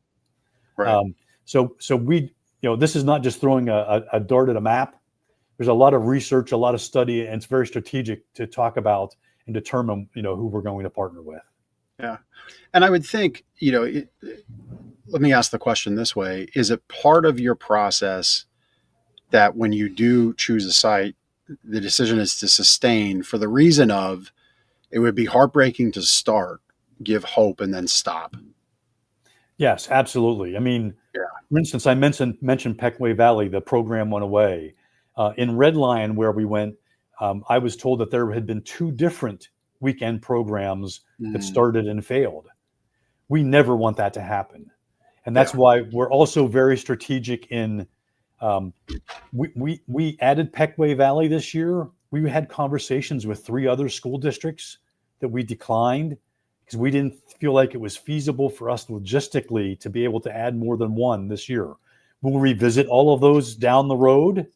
Right. So we, this is not just throwing a dart at a map. There's a lot of research, a lot of study, and it's very strategic to talk about and determine, who we're going to partner with. Yeah. And I would think, let me ask the question this way. Is it part of your process that when you do choose a site, the decision is to sustain for the reason of it would be heartbreaking to start, give hope, and then stop? Yes, absolutely. I mean, for instance, I mentioned Peckway Valley, the program went away. In Red Lion, where we went, I was told that there had been 2 different weekend programs that started and failed. We never want that to happen. And that's why we're also very strategic in, we added Peckway Valley this year. We had conversations with 3 other school districts that we declined because we didn't feel like it was feasible for us logistically to be able to add more than 1 this year. We'll revisit all of those down the road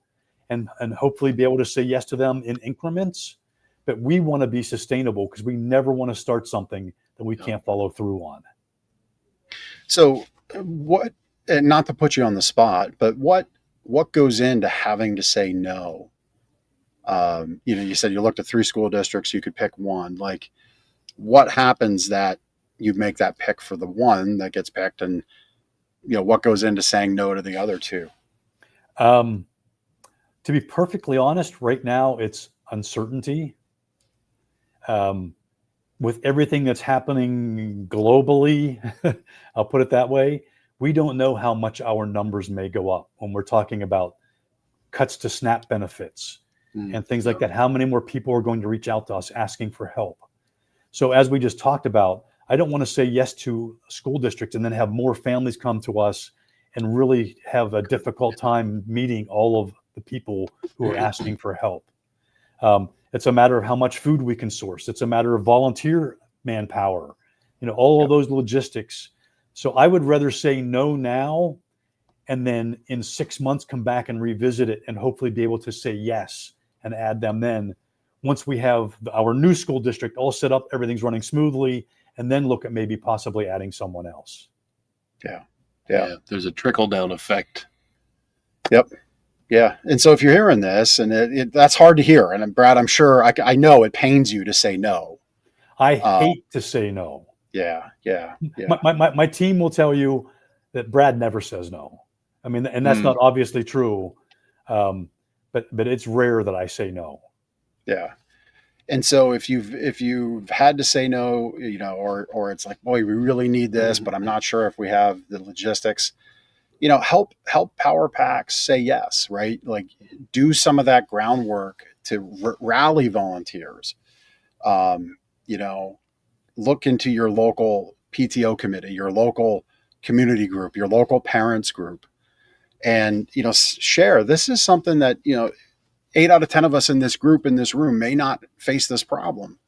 and hopefully be able to say yes to them in increments. But we want to be sustainable because we never want to start something that we can't follow through on. So what, and not to put you on the spot, but what goes into having to say no? You said you looked at 3 school districts, you could pick 1. Like, what happens that you make that pick for the 1 that gets picked, and what goes into saying no to the other 2? To be perfectly honest, right now it's uncertainty. With everything that's happening globally, I'll put it that way, we don't know how much our numbers may go up when we're talking about cuts to SNAP benefits and things like that. How many more people are going to reach out to us asking for help? So as we just talked about, I don't want to say yes to a school district and then have more families come to us and really have a difficult time meeting all of the people who are asking for help. It's a matter of how much food we can source. It's a matter of volunteer manpower, all of those logistics. So I would rather say no now, and then in 6 months come back and revisit it and hopefully be able to say yes and add them then once we have our new school district all set up, everything's running smoothly, and then look at maybe possibly adding someone else. Yeah. There's a trickle down effect. Yep. Yeah. And so if you're hearing this, and that's hard to hear, and Brad, I'm sure I know it pains you to say no. I hate to say no. Yeah. My team will tell you that Brad never says no. I mean, and that's not obviously true, but it's rare that I say no. Yeah. And so if you've had to say no, or it's like, boy, we really need this, but I'm not sure if we have the logistics, help Power Packs say yes, right? Like do some of that groundwork to rally volunteers. Look into your local PTO committee, your local community group, your local parents group, and, share. This is something that, 8 out of 10 of us in this group, in this room, may not face this problem,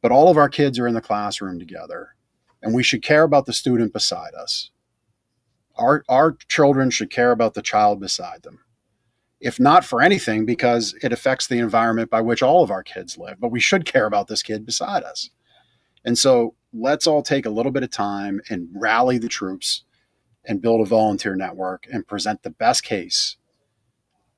but all of our kids are in the classroom together, and we should care about the student beside us. Our children should care about the child beside them, if not for anything, because it affects the environment by which all of our kids live, but we should care about this kid beside us. And so let's all take a little bit of time and rally the troops and build a volunteer network and present the best case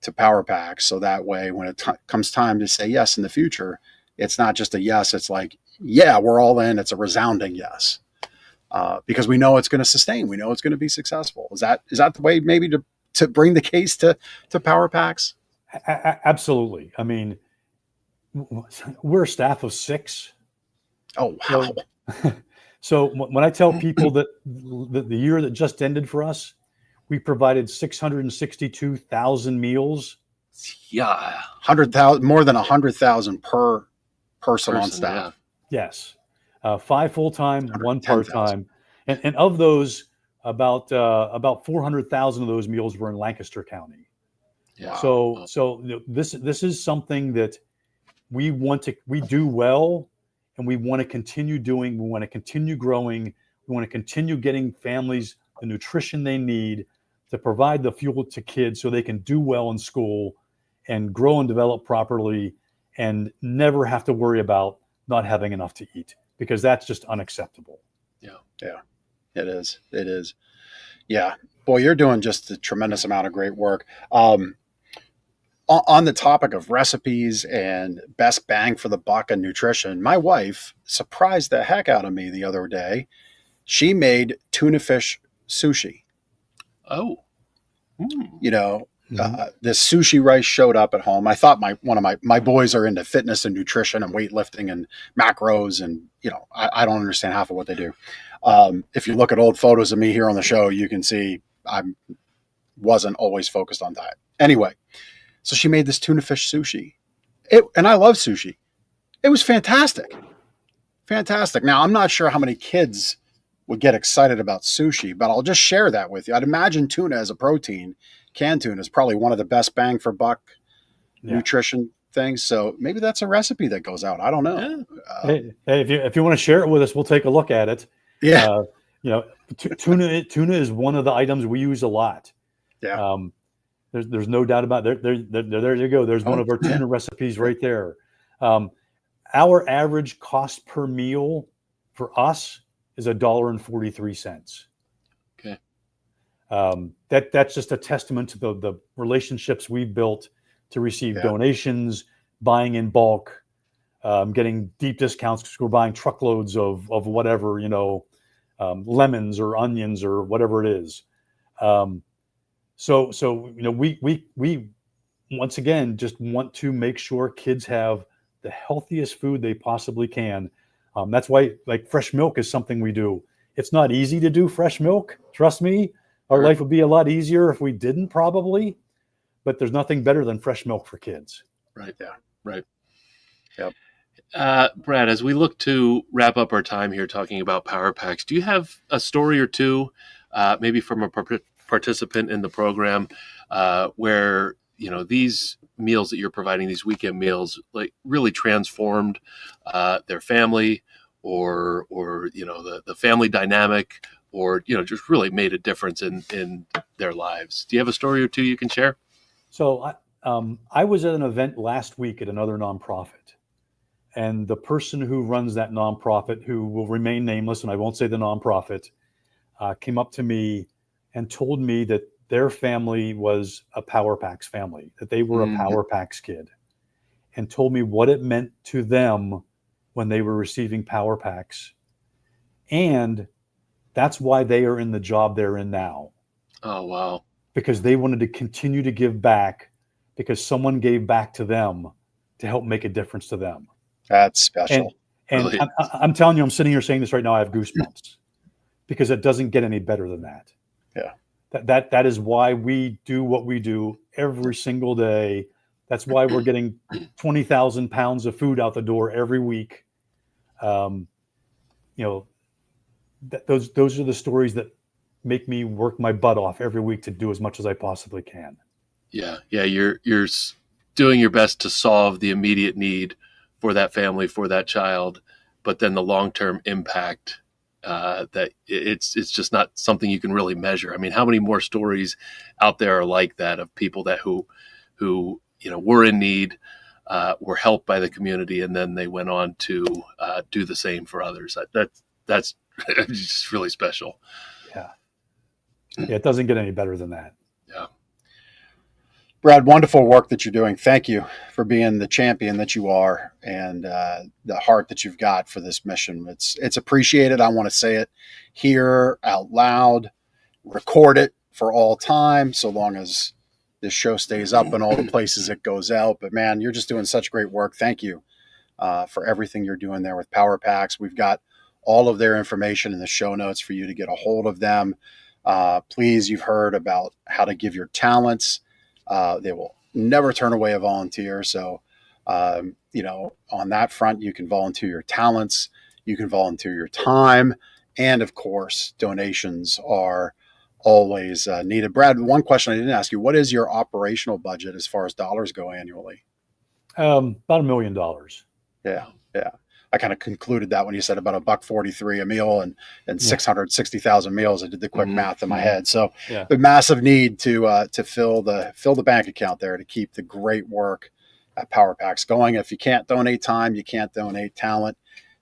to Power Packs. So that way, when it comes time to say yes in the future, it's not just a yes. It's like, yeah, we're all in. It's a resounding yes, because we know it's going to sustain. We know it's going to be successful. Is that the way maybe to bring the case to Power Packs? Absolutely. I mean, we're a staff of 6. Oh, wow. So when I tell people that the year that just ended for us, we provided 662,000 meals. Yeah. 100,000, more than 100,000 per person on staff. Yeah. Yes. 5 full-time, 1 part-time. And of those, about 400,000 of those meals were in Lancaster County. Yeah. So this is something that we do well, and we want to continue doing. We want to continue growing. We want to continue getting families the nutrition they need to provide the fuel to kids so they can do well in school and grow and develop properly and never have to worry about not having enough to eat, because that's just unacceptable. Yeah, it is. Yeah. Boy, you're doing just a tremendous amount of great work. On the topic of recipes and best bang for the buck and nutrition, my wife surprised the heck out of me the other day. She made tuna fish sushi. Oh. This sushi rice showed up at home. I thought one of my boys are into fitness and nutrition and weightlifting and macros, and I don't understand half of what they do. If you look at old photos of me here on the show, you can see I wasn't always focused on diet. Anyway, so she made this tuna fish sushi, and I love sushi. It was fantastic. Now, I'm not sure how many kids would get excited about sushi, but I'll just share that with you. I'd imagine tuna as a protein, canned tuna, is probably one of the best bang for buck nutrition things. So maybe that's a recipe that goes out. I don't know. Hey, if you want to share it with us, we'll take a look at it. Yeah. Tuna is one of the items we use a lot. Yeah. There's no doubt about it. There you go. There's one of our tuna recipes right there. Our average cost per meal for us is $1.43. Okay. That's just a testament to the relationships we've built to receive donations, buying in bulk, getting deep discounts because we're buying truckloads of whatever, lemons or onions or whatever it is. So we once again just want to make sure kids have the healthiest food they possibly can. That's why, like, fresh milk is something we do. It's not easy to do fresh milk. Trust me, our life would be a lot easier if we didn't, probably. But there's nothing better than fresh milk for kids. Right. Yeah. Right. Yep. Brad, as we look to wrap up our time here talking about Power Packs, do you have a story or two, maybe from a participant in the program, where these meals that you're providing, these weekend meals, like really transformed their family, or the family dynamic, or just really made a difference in their lives? Do you have a story or two you can share? So I was at an event last week at another nonprofit. And the person who runs that nonprofit, who will remain nameless, and I won't say the nonprofit, came up to me and told me that their family was a Power Packs family, that they were a Power Packs kid, and told me what it meant to them when they were receiving Power Packs. And that's why they are in the job they're in now. Oh, wow. Because they wanted to continue to give back, because someone gave back to them to help make a difference to them. That's special. And Really? I'm telling you, I'm sitting here saying this right now, I have goosebumps, because it doesn't get any better than that. Yeah. That is why we do what we do every single day. That's why we're getting 20,000 pounds of food out the door every week. Those are the stories that make me work my butt off every week to do as much as I possibly can. Yeah. You're doing your best to solve the immediate need for that family, for that child, but then the long-term impact, that it's just not something you can really measure. I mean, how many more stories out there are like that, of people that who were in need, were helped by the community, and then they went on to do the same for others. That's just really special. Yeah, it doesn't get any better than that. Yeah. Brad, wonderful work that you're doing. Thank you for being the champion that you are, and the heart that you've got for this mission. It's appreciated. I want to say it here out loud, record it for all time, so long as this show stays up in all the places it goes out. But man, you're just doing such great work. Thank you for everything you're doing there with Power Packs. We've got all of their information in the show notes for you to get a hold of them. Please, you've heard about how to give your talents. They will never turn away a volunteer. So, on that front, you can volunteer your talents, you can volunteer your time, and of course, donations are always needed. Brad, one question I didn't ask you: what is your operational budget as far as dollars go annually? About $1 million. Yeah. I kind of concluded that when you said about $1.43 a meal and 660,000 meals. I did the quick math in my head. So the massive need to fill the bank account there to keep the great work at Power Packs going. If you can't donate time, you can't donate talent,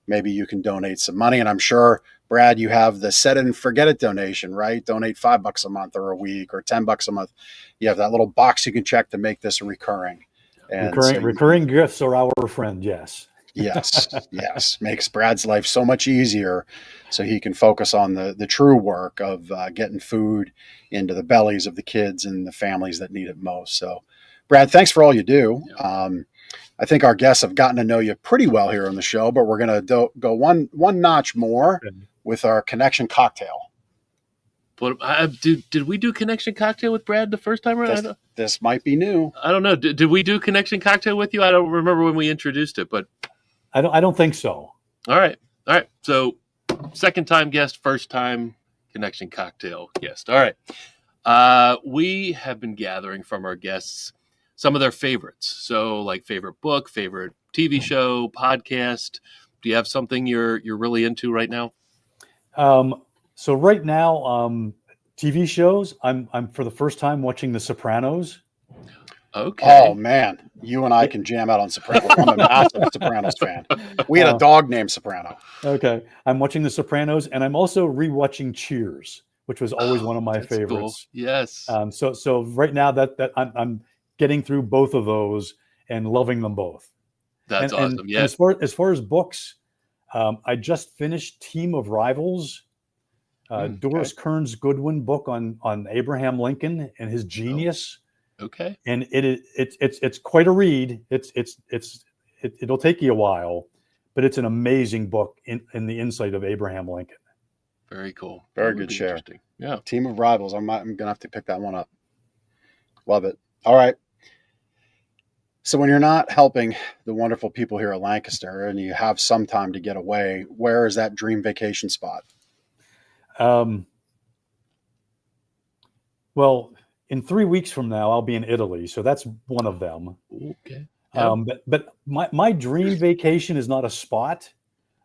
maybe you can donate some money. And I'm sure, Brad, you have the set it and forget it donation, right? Donate $5 a month or a week or $10 a month. You have that little box you can check to make this recurring. And recurring gifts are our friend. Yes. Yes. Makes Brad's life so much easier, so he can focus on the true work of getting food into the bellies of the kids and the families that need it most. So, Brad, thanks for all you do. I think our guests have gotten to know you pretty well here on the show, but we're going to go one notch more with our connection cocktail. But did we do Connection Cocktail with Brad the first time around? This might be new. I don't know. Did we do Connection Cocktail with you? I don't remember when we introduced it, but I don't think so. All right. So second time guest, first time Connection Cocktail guest. All right. We have been gathering from our guests some of their favorites. So like favorite book, favorite TV show, podcast. Do you have something you're really into right now? So right now, TV shows, I'm for the first time watching The Sopranos. Okay. Oh man, you and I can jam out on Sopranos. I'm a massive Sopranos fan. We had a dog named Soprano. Okay, I'm watching The Sopranos, and I'm also rewatching Cheers, which was always one of my favorites. Cool. Yes. So right now that I'm getting through both of those and loving them both. That's awesome. Yeah. And as far as books, I just finished Team of Rivals. Doris Kearns Goodwin book on Abraham Lincoln and his genius. Okay. And it's quite a read. It'll take you a while, but it's an amazing book in the insight of Abraham Lincoln. Very cool. Very good share. Yeah. Team of Rivals. I'm gonna have to pick that one up. Love it. All right. So when you're not helping the wonderful people here at Lancaster and you have some time to get away, where is that dream vacation spot? Well, in 3 weeks from now, I'll be in Italy, so that's one of them. Okay. Yep. But my dream vacation is not a spot.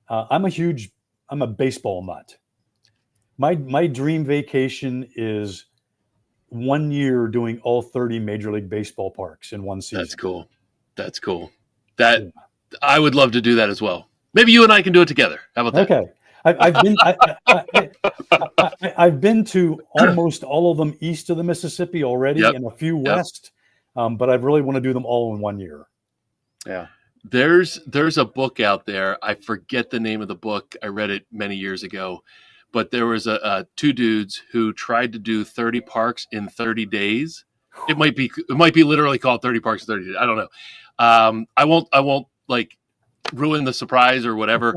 I'm a baseball nut. My dream vacation is 1 year doing all 30 Major League Baseball parks in one season. That's cool. I would love to do that as well. Maybe you and I can do it together. How about that? Okay. I've been to almost all of them east of the Mississippi already, and a few west, but I really want to do them all in 1 year. Yeah. There's a book out there. I forget the name of the book. I read it many years ago, but there was two dudes who tried to do 30 parks in 30 days. It might be literally called 30 parks in 30 days. I don't know. I won't like ruin the surprise or whatever,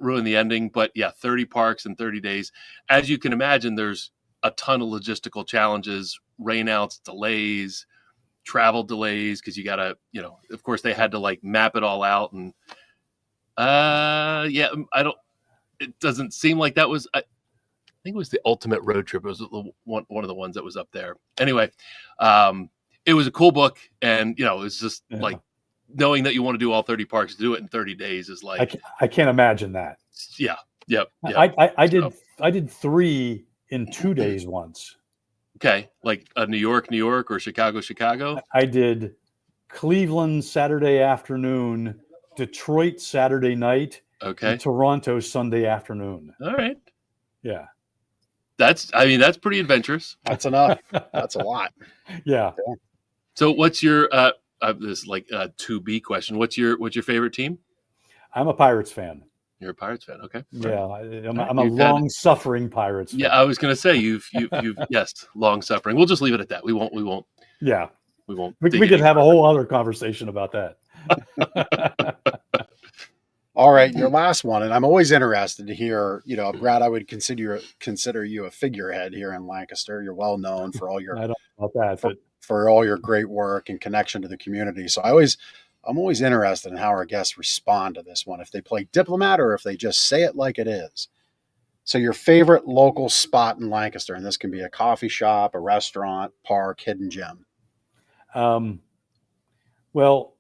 ruin the ending. But yeah, 30 parks in 30 days. As you can imagine, there's a ton of logistical challenges, rainouts, delays, travel delays, because you gotta, of course they had to like map it all out. And it doesn't seem like that was, I think it was the ultimate road trip. It was one of the ones that was up there. Anyway, it was a cool book, and it's just like knowing that you want to do all 30 parks, to do it in 30 days is like, I can't imagine that. Yeah. Yep. I did 3 in 2 days once. Okay. Like New York, or Chicago. I did Cleveland Saturday afternoon, Detroit Saturday night, and Toronto Sunday afternoon. All right. Yeah. That's pretty adventurous. That's enough. That's a lot. Yeah. So what's your, this is like a 2B question. What's your favorite team? I'm a Pirates fan. You're a Pirates fan. Okay. Yeah. I'm a long-suffering Pirates fan. Yeah. I was going to say you've yes, long-suffering. We'll just leave it at that. We won't. Yeah. We won't. We could have a whole other conversation about that. All right, your last one, and I'm always interested to hear. Brad, I would consider you a figurehead here in Lancaster. You're well known for all your I don't know about that, for all your great work and connection to the community. So I'm always interested in how our guests respond to this one, if they play diplomat or if they just say it like it is. So your favorite local spot in Lancaster, and this can be a coffee shop, a restaurant, park, hidden gem. Well,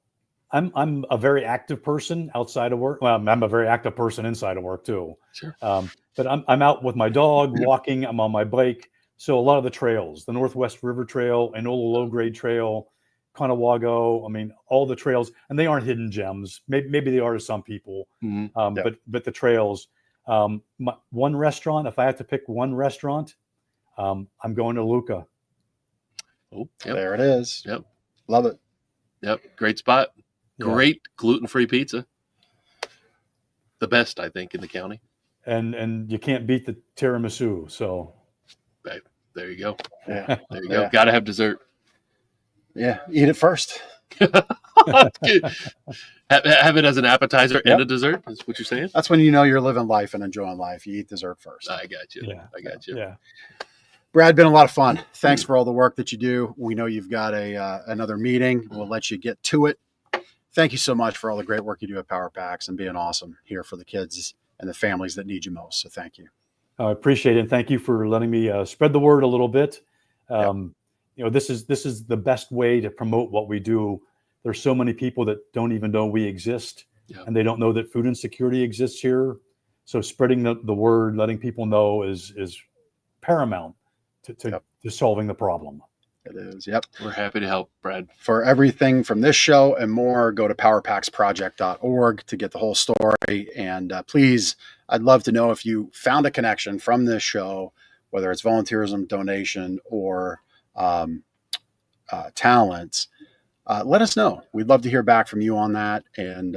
I'm a very active person outside of work. Well, I'm a very active person inside of work too. Sure. But I'm out with my dog walking. I'm on my bike. So a lot of the trails, the Northwest River Trail, Enola Low Grade Trail, Conewago, all the trails, and they aren't hidden gems. Maybe they are to some people. Mm-hmm. But the trails, one restaurant, if I have to pick one restaurant, I'm going to Luca. Oh, yep. There it is. Yep. Love it. Yep. Great spot. Yeah. Great gluten-free pizza. The best, I think, in the county. And you can't beat the tiramisu. So there you go. Yeah. There you go. Got to have dessert. Yeah. Eat it first. Have it as an appetizer and a dessert. Is what you're saying? That's when you know you're living life and enjoying life. You eat dessert first. I got you. Yeah. I got you. Yeah. Brad, been a lot of fun. Thanks for all the work that you do. We know you've got another meeting. We'll let you get to it. Thank you so much for all the great work you do at Power Packs and being awesome here for the kids and the families that need you most. So thank you. I appreciate it. And thank you for letting me spread the word a little bit. This is the best way to promote what we do. There's so many people that don't even know we exist, and they don't know that food insecurity exists here. So spreading the word, letting people know is paramount to solving the problem. It is. Yep. We're happy to help, Brad. For everything from this show and more, go to powerpacksproject.org to get the whole story. And please, I'd love to know if you found a connection from this show, whether it's volunteerism, donation, or talents. Let us know. We'd love to hear back from you on that. And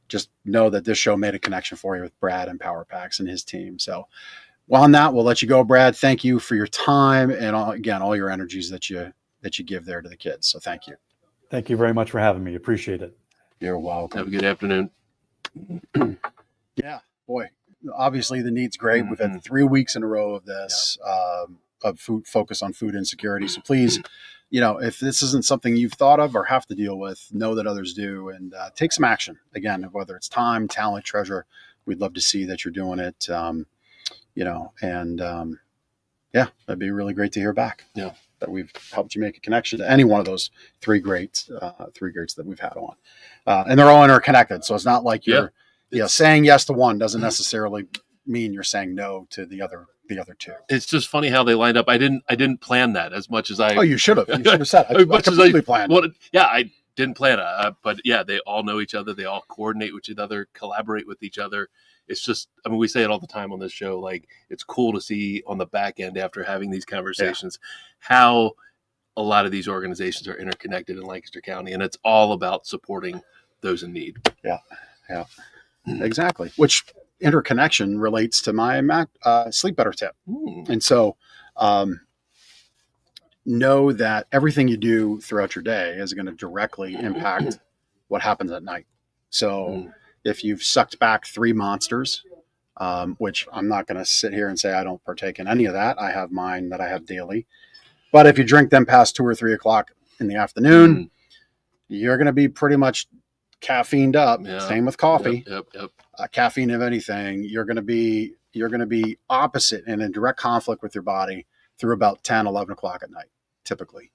just know that this show made a connection for you with Brad and Power Packs and his team. So on that, we'll let you go, Brad. Thank you for your time and all your energies that you give there to the kids. So thank you. Thank you very much for having me. Appreciate it. You're welcome. Have a good afternoon. Yeah, boy. Obviously, the need's great. We've had 3 weeks in a row of this of food focus on food insecurity. So please if this isn't something you've thought of or have to deal with, know that others do, and take some action. Again, whether it's time, talent, treasure, we'd love to see that you're doing it. That'd be really great to hear back. Yeah, that we've helped you make a connection to any one of those three greats that we've had on, and they're all interconnected. So it's not like you're saying yes to one doesn't necessarily mean you're saying no to the other two. It's just funny how they lined up. I didn't plan that as much as I. Oh, you should have. You should have said. I completely planned. I didn't plan it, but yeah, they all know each other. They all coordinate with each other, collaborate with each other. It's just, we say it all the time on this show. Like, it's cool to see on the back end after having these conversations how a lot of these organizations are interconnected in Lancaster County, and it's all about supporting those in need. Yeah, exactly. Which interconnection relates to my sleep better tip. And so know that everything you do throughout your day is going to directly impact what happens at night. So if you've sucked back 3 monsters, which I'm not going to sit here and say I don't partake in any of that. I have mine that I have daily. But if you drink them past 2 or 3 o'clock in the afternoon, you're going to be pretty much caffeined up. Yeah. Same with coffee. Yep. Caffeine, if anything, you're going to be opposite and in direct conflict with your body through about 10, 11 o'clock at night, typically.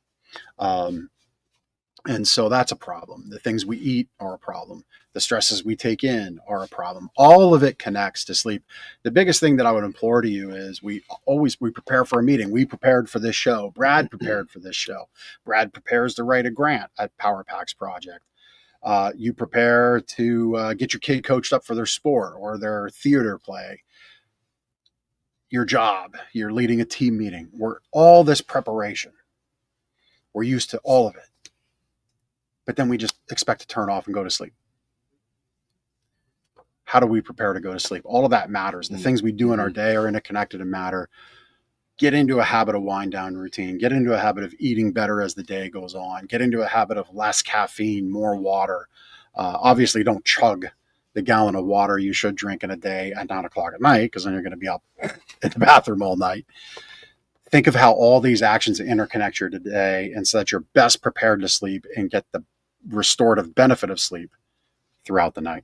And so that's a problem. The things we eat are a problem. The stresses we take in are a problem. All of it connects to sleep. The biggest thing that I would implore to you is we prepare for a meeting. We prepared for this show. Brad prepared for this show. Brad prepares to write a grant at Power Packs Project. You prepare to get your kid coached up for their sport or their theater play. Your job, you're leading a team meeting. All this preparation. We're used to all of it. But then we just expect to turn off and go to sleep. How do we prepare to go to sleep? All of that matters. The things we do in our day are interconnected and matter. Get into a habit of wind down routine. Get into a habit of eating better as the day goes on. Get into a habit of less caffeine, more water. Obviously, don't chug the gallon of water you should drink in a day at 9 o'clock at night, because then you're going to be up in the bathroom all night. Think of how all these actions interconnect your day, and so that you're best prepared to sleep and get the restorative benefit of sleep throughout the night.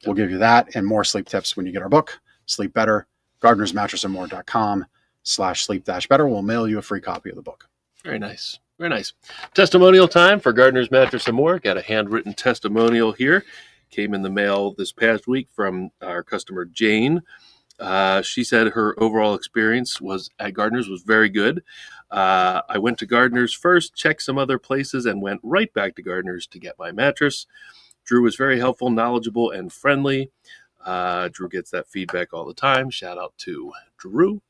We'll give you that and more sleep tips when you get our book, Sleep Better, gardenersmattressandmore.com/sleep-better. We'll mail you a free copy of the book. Very nice. Very nice. Testimonial time for Gardener's Mattress and More. Got a handwritten testimonial here. Came in the mail this past week from our customer, Jane. She said her overall experience at Gardener's was very good. I went to Gardener's first, checked some other places, and went right back to Gardener's to get my mattress. Drew was very helpful, knowledgeable, and friendly. Drew gets that feedback all the time. Shout out to Drew.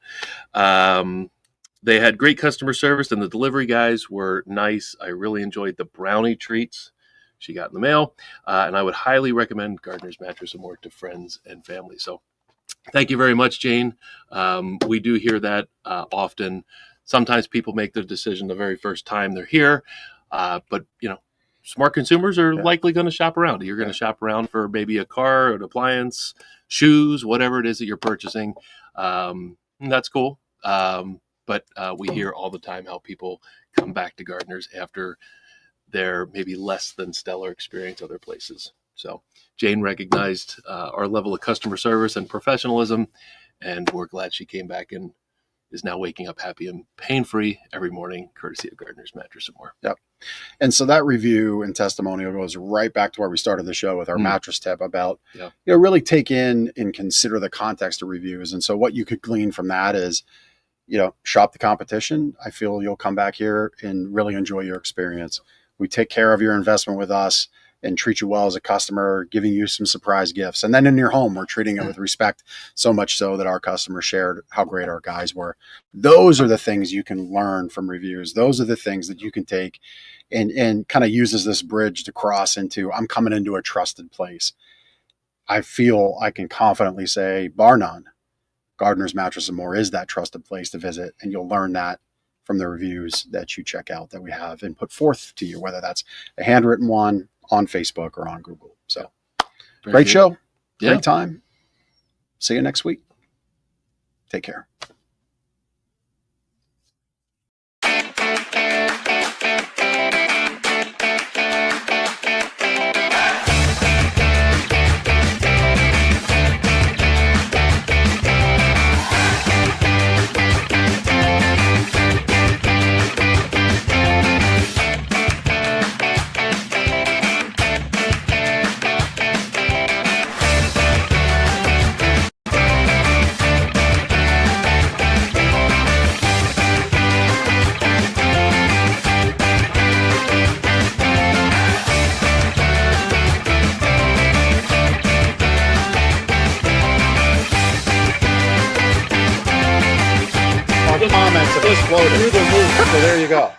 They had great customer service, and the delivery guys were nice. I really enjoyed the brownie treats she got in the mail, and I would highly recommend Gardener's Mattress and More to friends and family. So thank you very much, Jane. We do hear that often. Sometimes people make their decision the very first time they're here, but smart consumers are likely going to shop around. You're going to shop around for maybe a car, an appliance, shoes, whatever it is that you're purchasing. That's cool. But we hear all the time how people come back to Gardeners after their maybe less than stellar experience other places. So Jane recognized our level of customer service and professionalism, and we're glad she came back and is now waking up happy and pain-free every morning, courtesy of Gardener's Mattress and More. Yep. And so that review and testimonial goes right back to where we started the show with our mattress tip about, really take in and consider the context of reviews. And so what you could glean from that is, shop the competition. I feel you'll come back here and really enjoy your experience. We take care of your investment with us and treat you well as a customer, giving you some surprise gifts. And then in your home, we're treating it with respect, so much so that our customers shared how great our guys were. Those are the things you can learn from reviews. Those are the things that you can take and kind of use as this bridge to cross into, I'm coming into a trusted place. I feel I can confidently say, bar none, Gardener's Mattress and More is that trusted place to visit. And you'll learn that from the reviews that you check out that we have and put forth to you, whether that's a handwritten one on Facebook or on Google. So great show. Great time. See you next week. Take care. comments have exploded. So there you go.